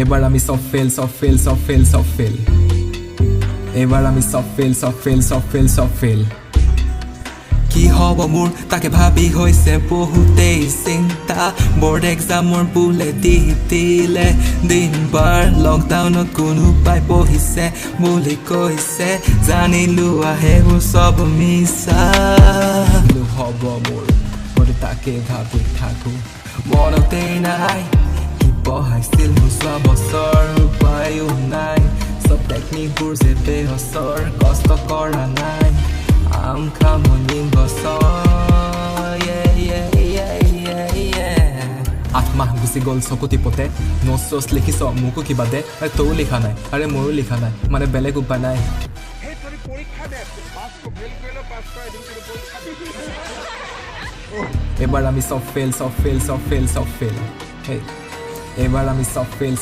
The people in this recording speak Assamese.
এবাৰ আমি সব ফেল এবাৰ আমি সব ফেল কি হব মোৰ তাকে ভাবি হৈছে বহুতেই চিন্তা বোৰ্ড এক্সামৰ বুলে দিলে দিনবাৰ লকডাউনত কোনোবাই পঢ়িছে বুলি কৈছে জানিলো আহে সব মিছা হব মোৰ মই তাকে ভাবি থাকো মনতেই নাই কি পঢ়াইছিল মোৰ 6 বছৰ উপায়ো নাই সব টেকনিকবোৰ যে বেহচৰ কষ্ট কৰা নাই আম খামনি গছৰ 8 মাহ গুচি গ'ল চকু টিপতে নোটছ লিখিছ মোকো কিবা দে আৰে তয়ো লিখা নাই আৰে ময়ো লিখা নাই মানে বেলেগ উপায় নাই এবাৰ আমি সব ফেল এবাৰ আমি সব ফেল